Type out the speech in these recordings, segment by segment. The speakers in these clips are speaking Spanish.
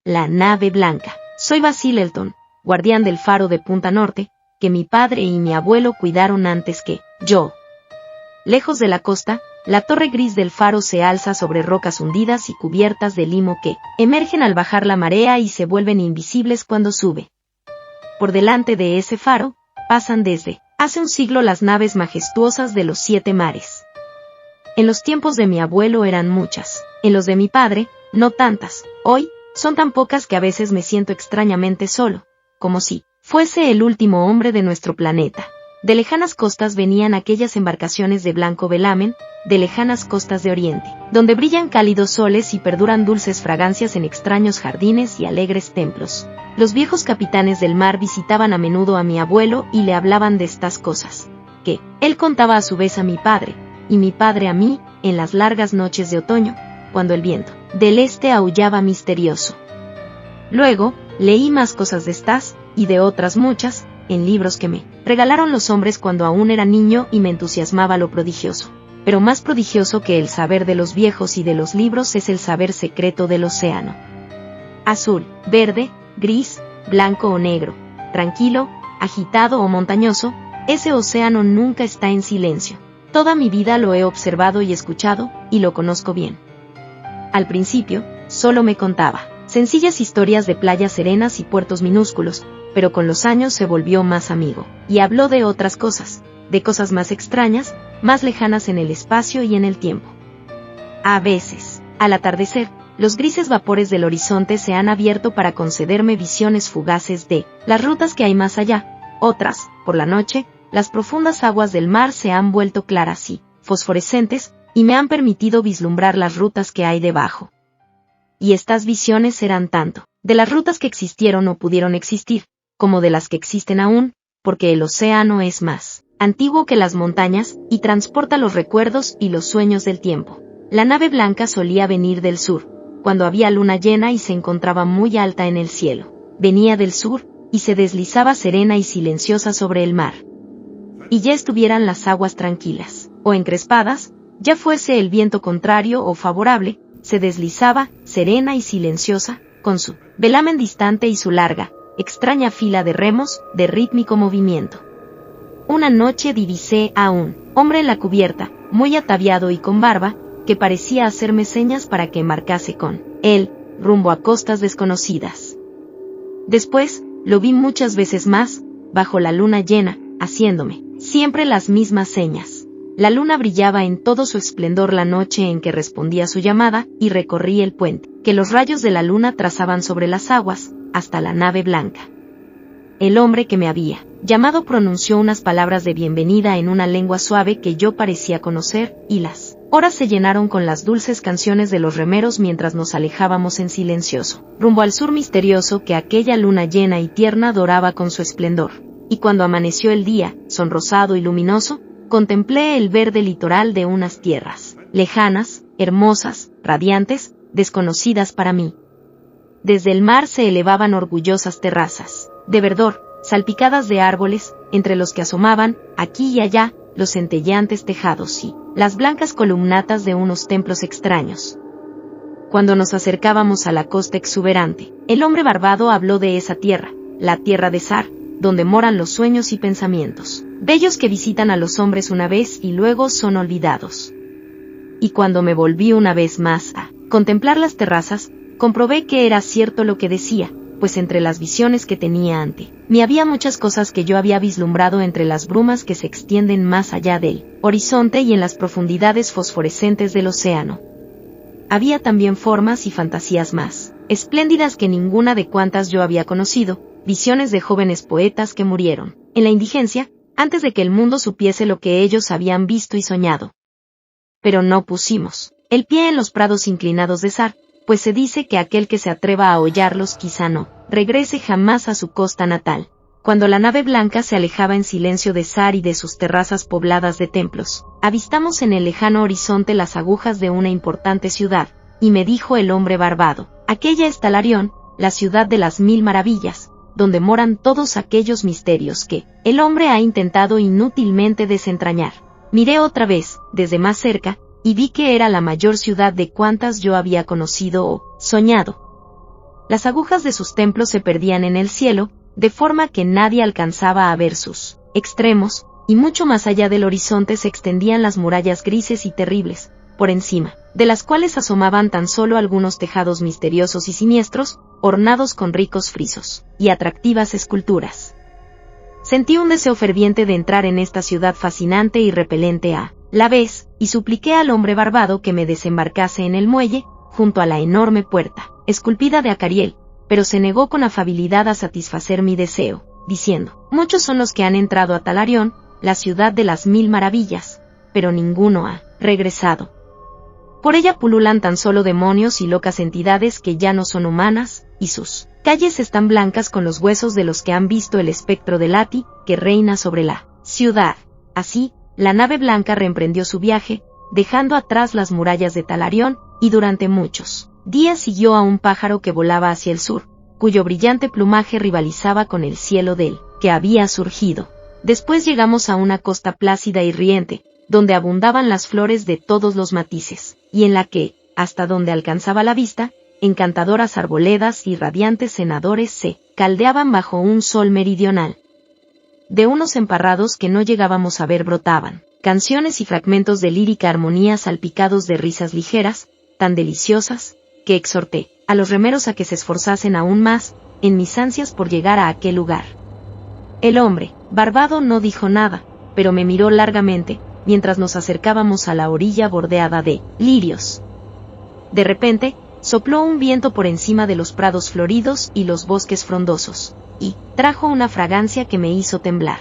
La nave blanca. Soy Basil Elton, guardián del faro de Punta Norte, que mi padre y mi abuelo cuidaron antes que yo. Lejos de la costa, la torre gris del faro se alza sobre rocas hundidas y cubiertas de limo que emergen al bajar la marea y se vuelven invisibles cuando sube. Por delante de ese faro, pasan desde hace un siglo las naves majestuosas de los 7 mares. En los tiempos de mi abuelo eran muchas, en los de mi padre, no tantas. Hoy, son tan pocas que a veces me siento extrañamente solo, como si fuese el último hombre de nuestro planeta. De lejanas costas venían aquellas embarcaciones de blanco velamen, de lejanas costas de Oriente, donde brillan cálidos soles y perduran dulces fragancias en extraños jardines y alegres templos. Los viejos capitanes del mar visitaban a menudo a mi abuelo y le hablaban de estas cosas, que él contaba a su vez a mi padre, y mi padre a mí, en las largas noches de otoño, cuando el viento del este aullaba misterioso. Luego, leí más cosas de estas, y de otras muchas, en libros que me regalaron los hombres cuando aún era niño y me entusiasmaba lo prodigioso. Pero más prodigioso que el saber de los viejos y de los libros es el saber secreto del océano. Azul, verde, gris, blanco o negro, tranquilo, agitado o montañoso, ese océano nunca está en silencio. Toda mi vida lo he observado y escuchado, y lo conozco bien. Al principio, solo me contaba sencillas historias de playas serenas y puertos minúsculos, pero con los años se volvió más amigo, y habló de otras cosas, de cosas más extrañas, más lejanas en el espacio y en el tiempo. A veces, al atardecer, los grises vapores del horizonte se han abierto para concederme visiones fugaces de las rutas que hay más allá. Otras, por la noche, las profundas aguas del mar se han vuelto claras y fosforescentes, y me han permitido vislumbrar las rutas que hay debajo. Y estas visiones eran tanto de las rutas que existieron o pudieron existir, como de las que existen aún, porque el océano es más antiguo que las montañas, y transporta los recuerdos y los sueños del tiempo. La nave blanca solía venir del sur, cuando había luna llena y se encontraba muy alta en el cielo. Venía del sur, y se deslizaba serena y silenciosa sobre el mar. Y ya estuvieran las aguas tranquilas, o encrespadas, ya fuese el viento contrario o favorable, se deslizaba, serena y silenciosa, con su velamen distante y su larga, extraña fila de remos, de rítmico movimiento. Una noche divisé a un hombre en la cubierta, muy ataviado y con barba, que parecía hacerme señas para que embarcase con él, rumbo a costas desconocidas. Después, lo vi muchas veces más, bajo la luna llena, haciéndome siempre las mismas señas. La luna brillaba en todo su esplendor la noche en que respondí a su llamada, y recorrí el puente, que los rayos de la luna trazaban sobre las aguas, hasta la nave blanca. El hombre que me había llamado pronunció unas palabras de bienvenida en una lengua suave que yo parecía conocer, y las horas se llenaron con las dulces canciones de los remeros mientras nos alejábamos en silencioso, rumbo al sur misterioso que aquella luna llena y tierna doraba con su esplendor. Y cuando amaneció el día, sonrosado y luminoso, contemplé el verde litoral de unas tierras lejanas, hermosas, radiantes, desconocidas para mí. Desde el mar se elevaban orgullosas terrazas de verdor, salpicadas de árboles, entre los que asomaban, aquí y allá, los centelleantes tejados y las blancas columnatas de unos templos extraños. Cuando nos acercábamos a la costa exuberante, el hombre barbado habló de esa tierra, la tierra de Sar, donde moran los sueños y pensamientos, bellos que visitan a los hombres una vez y luego son olvidados. Y cuando me volví una vez más a contemplar las terrazas, comprobé que era cierto lo que decía, pues entre las visiones que tenía ante mí había muchas cosas que yo había vislumbrado entre las brumas que se extienden más allá del horizonte y en las profundidades fosforescentes del océano. Había también formas y fantasías más espléndidas que ninguna de cuantas yo había conocido, visiones de jóvenes poetas que murieron en la indigencia, antes de que el mundo supiese lo que ellos habían visto y soñado. Pero no pusimos el pie en los prados inclinados de Sar, pues se dice que aquel que se atreva a hollarlos quizá no regrese jamás a su costa natal. Cuando la nave blanca se alejaba en silencio de Sar y de sus terrazas pobladas de templos, avistamos en el lejano horizonte las agujas de una importante ciudad, y me dijo el hombre barbado, aquella es Talarión, la ciudad de las 1000 maravillas, donde moran todos aquellos misterios que el hombre ha intentado inútilmente desentrañar. Miré otra vez, desde más cerca, y vi que era la mayor ciudad de cuantas yo había conocido o soñado. Las agujas de sus templos se perdían en el cielo, de forma que nadie alcanzaba a ver sus extremos, y mucho más allá del horizonte se extendían las murallas grises y terribles, por encima de las cuales asomaban tan solo algunos tejados misteriosos y siniestros, ornados con ricos frisos y atractivas esculturas. Sentí un deseo ferviente de entrar en esta ciudad fascinante y repelente a la vez, y supliqué al hombre barbado que me desembarcase en el muelle, junto a la enorme puerta, esculpida de acariel, pero se negó con afabilidad a satisfacer mi deseo, diciendo: muchos son los que han entrado a Talarión, la ciudad de las 1000 maravillas, pero ninguno ha regresado. Por ella pululan tan solo demonios y locas entidades que ya no son humanas, y sus calles están blancas con los huesos de los que han visto el espectro de Lati, que reina sobre la ciudad. Así, la nave blanca reemprendió su viaje, dejando atrás las murallas de Talarión, y durante muchos días siguió a un pájaro que volaba hacia el sur, cuyo brillante plumaje rivalizaba con el cielo del que había surgido. Después llegamos a una costa plácida y riente, donde abundaban las flores de todos los matices, y en la que, hasta donde alcanzaba la vista, encantadoras arboledas y radiantes cenadores se caldeaban bajo un sol meridional. De unos emparrados que no llegábamos a ver brotaban canciones y fragmentos de lírica armonía salpicados de risas ligeras, tan deliciosas, que exhorté a los remeros a que se esforzasen aún más, en mis ansias por llegar a aquel lugar. El hombre barbado no dijo nada, pero me miró largamente, mientras nos acercábamos a la orilla bordeada de lirios. De repente, sopló un viento por encima de los prados floridos y los bosques frondosos, y trajo una fragancia que me hizo temblar.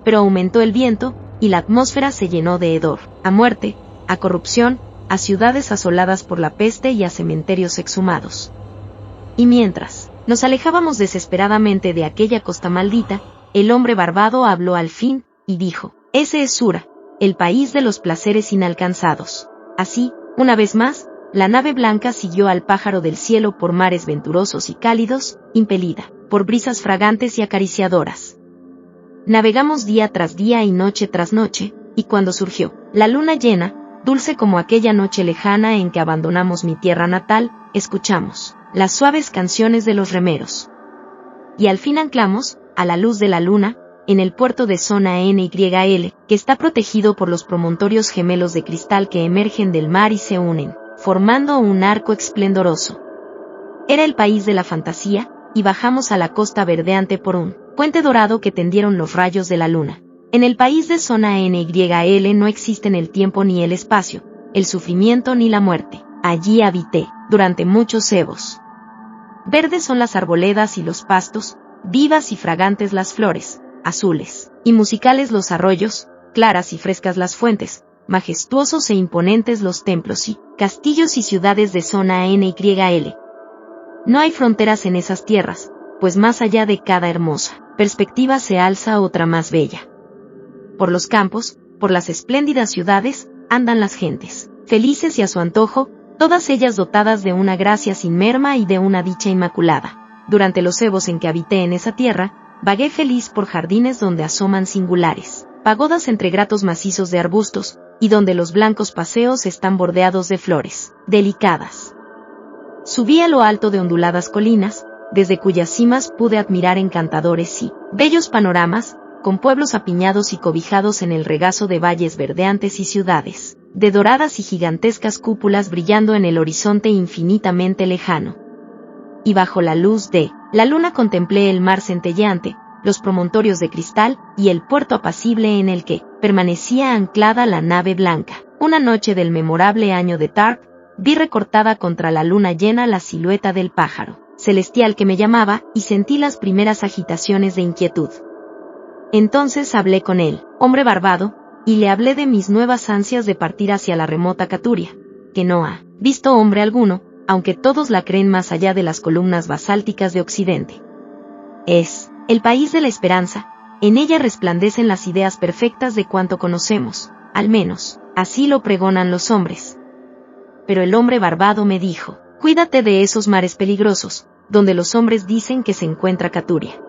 Pero aumentó el viento, y la atmósfera se llenó de hedor, a muerte, a corrupción, a ciudades asoladas por la peste y a cementerios exhumados. Y mientras nos alejábamos desesperadamente de aquella costa maldita, el hombre barbado habló al fin, y dijo: ese es Sura, el país de los placeres inalcanzados. Así, una vez más, la nave blanca siguió al pájaro del cielo por mares venturosos y cálidos, impelida por brisas fragantes y acariciadoras. Navegamos día tras día y noche tras noche, y cuando surgió la luna llena, dulce como aquella noche lejana en que abandonamos mi tierra natal, escuchamos las suaves canciones de los remeros. Y al fin anclamos, a la luz de la luna, en el puerto de Zona NYL, que está protegido por los promontorios gemelos de cristal que emergen del mar y se unen, formando un arco esplendoroso. Era el país de la fantasía, y bajamos a la costa verdeante por un puente dorado que tendieron los rayos de la luna. En el país de Zona NYL no existen el tiempo ni el espacio, el sufrimiento ni la muerte. Allí habité, durante muchos ebos. Verdes son las arboledas y los pastos, vivas y fragantes las flores, azules y musicales los arroyos, claras y frescas las fuentes, majestuosos e imponentes los templos y castillos y ciudades de Zona NYL. No hay fronteras en esas tierras, pues más allá de cada hermosa perspectiva se alza otra más bella. Por los campos, por las espléndidas ciudades, andan las gentes, felices y a su antojo, todas ellas dotadas de una gracia sin merma y de una dicha inmaculada. Durante los ebos en que habité en esa tierra, vagué feliz por jardines donde asoman singulares pagodas entre gratos macizos de arbustos, y donde los blancos paseos están bordeados de flores delicadas. Subí a lo alto de onduladas colinas, desde cuyas cimas pude admirar encantadores y bellos panoramas, con pueblos apiñados y cobijados en el regazo de valles verdeantes y ciudades de doradas y gigantescas cúpulas brillando en el horizonte infinitamente lejano. Y bajo la luz de la luna contemplé el mar centelleante, los promontorios de cristal y el puerto apacible en el que permanecía anclada la nave blanca. Una noche del memorable año de Tarp, vi recortada contra la luna llena la silueta del pájaro celestial que me llamaba y sentí las primeras agitaciones de inquietud. Entonces hablé con él, hombre barbado, y le hablé de mis nuevas ansias de partir hacia la remota Caturia, que no ha visto hombre alguno, aunque todos la creen más allá de las columnas basálticas de Occidente. Es el país de la esperanza, en ella resplandecen las ideas perfectas de cuanto conocemos, al menos, así lo pregonan los hombres. Pero el hombre barbado me dijo: cuídate de esos mares peligrosos, donde los hombres dicen que se encuentra Caturia.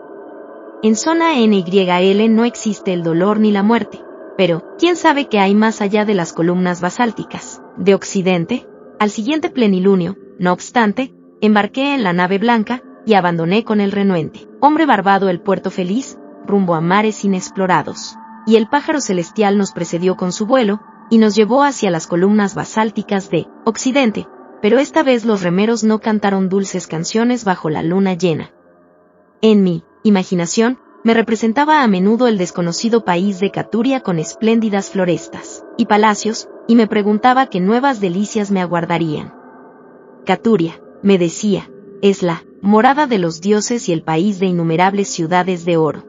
En Zona NYL no existe el dolor ni la muerte, pero, ¿quién sabe qué hay más allá de las columnas basálticas de Occidente? Al siguiente plenilunio, no obstante, embarqué en la nave blanca y abandoné con el renuente hombre barbado el puerto feliz, rumbo a mares inexplorados. Y el pájaro celestial nos precedió con su vuelo, y nos llevó hacia las columnas basálticas de Occidente, pero esta vez los remeros no cantaron dulces canciones bajo la luna llena. En mi imaginación, me representaba a menudo el desconocido país de Caturia con espléndidas florestas y palacios, y me preguntaba qué nuevas delicias me aguardarían. Caturia, me decía, es la morada de los dioses y el país de innumerables ciudades de oro.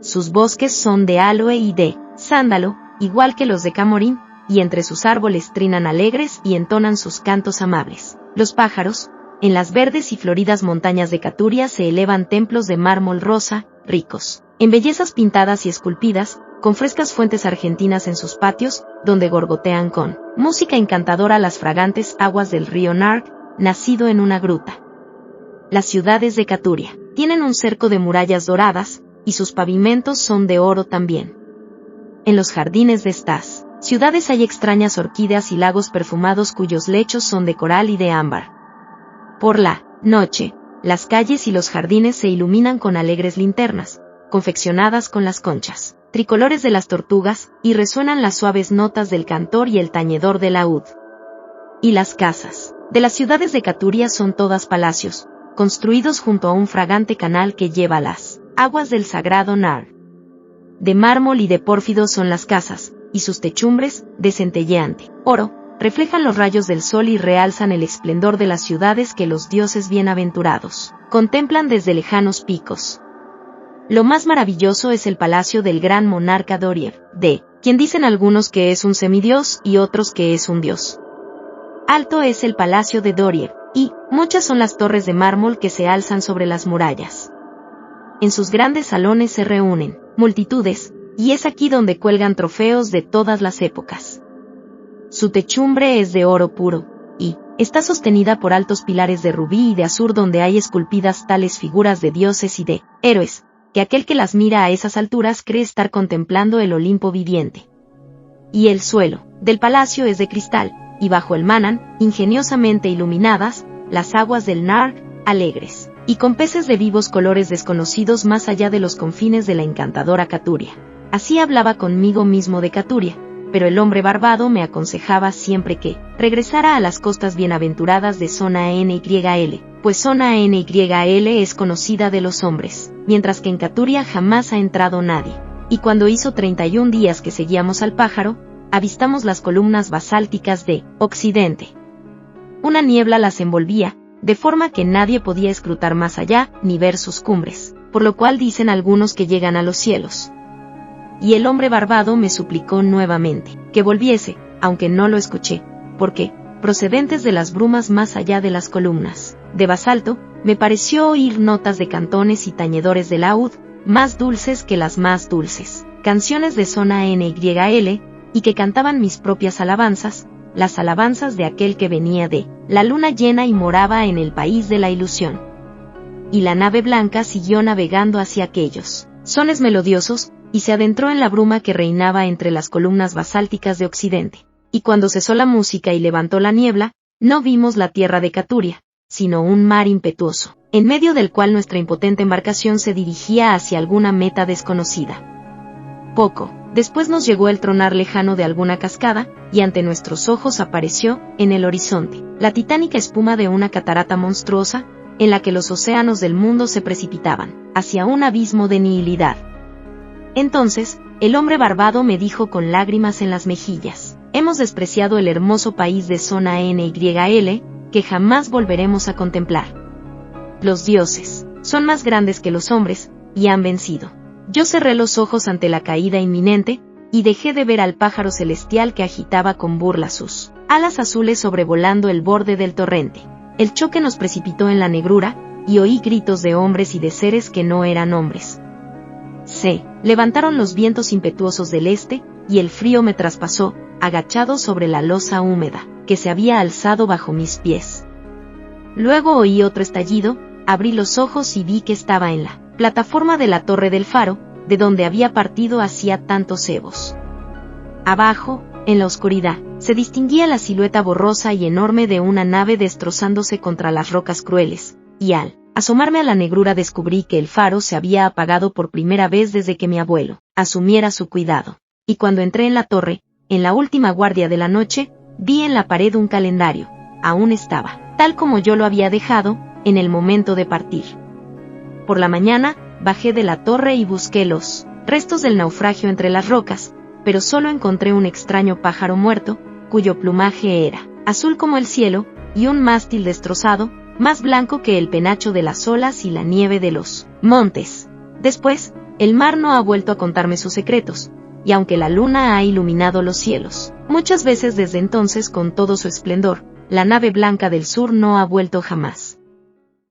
Sus bosques son de áloe y de sándalo, igual que los de Camorín, y entre sus árboles trinan alegres y entonan sus cantos amables los pájaros. En las verdes y floridas montañas de Caturia se elevan templos de mármol rosa, ricos en bellezas pintadas y esculpidas, con frescas fuentes argentinas en sus patios, donde gorgotean con música encantadora las fragantes aguas del río Narg, nacido en una gruta. Las ciudades de Caturia tienen un cerco de murallas doradas, y sus pavimentos son de oro también. En los jardines de estas ciudades hay extrañas orquídeas y lagos perfumados cuyos lechos son de coral y de ámbar. Por la noche, las calles y los jardines se iluminan con alegres linternas, confeccionadas con las conchas tricolores de las tortugas, y resuenan las suaves notas del cantor y el tañedor del laúd. Y las casas de las ciudades de Caturia son todas palacios, construidos junto a un fragante canal que lleva las aguas del sagrado Nar. De mármol y de pórfido son las casas, y sus techumbres, de centelleante oro, reflejan los rayos del sol y realzan el esplendor de las ciudades que los dioses bienaventurados contemplan desde lejanos picos. Lo más maravilloso es el palacio del gran monarca Dorier, de quien dicen algunos que es un semidios y otros que es un dios. Alto es el palacio de Dorier, y muchas son las torres de mármol que se alzan sobre las murallas. En sus grandes salones se reúnen multitudes, y es aquí donde cuelgan trofeos de todas las épocas. Su techumbre es de oro puro, y está sostenida por altos pilares de rubí y de azur donde hay esculpidas tales figuras de dioses y de héroes, que aquel que las mira a esas alturas cree estar contemplando el Olimpo viviente. Y el suelo del palacio es de cristal, y bajo él manan, ingeniosamente iluminadas, las aguas del Narg, alegres, y con peces de vivos colores desconocidos más allá de los confines de la encantadora Caturia. Así hablaba conmigo mismo de Caturia, pero el hombre barbado me aconsejaba siempre que regresara a las costas bienaventuradas de Zona NYL, pues Zona NYL es conocida de los hombres, mientras que en Caturia jamás ha entrado nadie. Y cuando hizo 31 días que seguíamos al pájaro, avistamos las columnas basálticas de Occidente. Una niebla las envolvía, de forma que nadie podía escrutar más allá ni ver sus cumbres, por lo cual dicen algunos que llegan a los cielos. Y el hombre barbado me suplicó nuevamente que volviese, aunque no lo escuché, porque, procedentes de las brumas más allá de las columnas de basalto, me pareció oír notas de cantones y tañedores de laúd, más dulces que las más dulces, canciones de Zona NYL, y que cantaban mis propias alabanzas, las alabanzas de aquel que venía de la luna llena y moraba en el país de la ilusión. Y la nave blanca siguió navegando hacia aquellos sones melodiosos, y se adentró en la bruma que reinaba entre las columnas basálticas de Occidente. Y cuando cesó la música y levantó la niebla, no vimos la tierra de Caturia, sino un mar impetuoso, en medio del cual nuestra impotente embarcación se dirigía hacia alguna meta desconocida. Poco después nos llegó el tronar lejano de alguna cascada, y ante nuestros ojos apareció, en el horizonte, la titánica espuma de una catarata monstruosa, en la que los océanos del mundo se precipitaban, hacia un abismo de nihilidad. Entonces, el hombre barbado me dijo con lágrimas en las mejillas: hemos despreciado el hermoso país de Zona NYL, que jamás volveremos a contemplar. Los dioses son más grandes que los hombres, y han vencido. Yo cerré los ojos ante la caída inminente, y dejé de ver al pájaro celestial que agitaba con burla sus alas azules sobrevolando el borde del torrente. El choque nos precipitó en la negrura, y oí gritos de hombres y de seres que no eran hombres. Se levantaron los vientos impetuosos del este, y el frío me traspasó, agachado sobre la losa húmeda, que se había alzado bajo mis pies. Luego oí otro estallido, abrí los ojos y vi que estaba en la plataforma de la torre del faro, de donde había partido hacía tantos ebos. Abajo, En la oscuridad, se distinguía la silueta borrosa y enorme de una nave destrozándose contra las rocas crueles, y al asomarme a la negrura descubrí que el faro se había apagado por primera vez desde que mi abuelo asumiera su cuidado. Y cuando entré en la torre, en la última guardia de la noche, vi en la pared un calendario. Aún estaba, tal como yo lo había dejado, en el momento de partir. Por la mañana, bajé de la torre y busqué los restos del naufragio entre las rocas, pero solo encontré un extraño pájaro muerto, cuyo plumaje era azul como el cielo, y un mástil destrozado, más blanco que el penacho de las olas y la nieve de los montes. Después, el mar no ha vuelto a contarme sus secretos, y aunque la luna ha iluminado los cielos muchas veces desde entonces con todo su esplendor, la nave blanca del sur no ha vuelto jamás.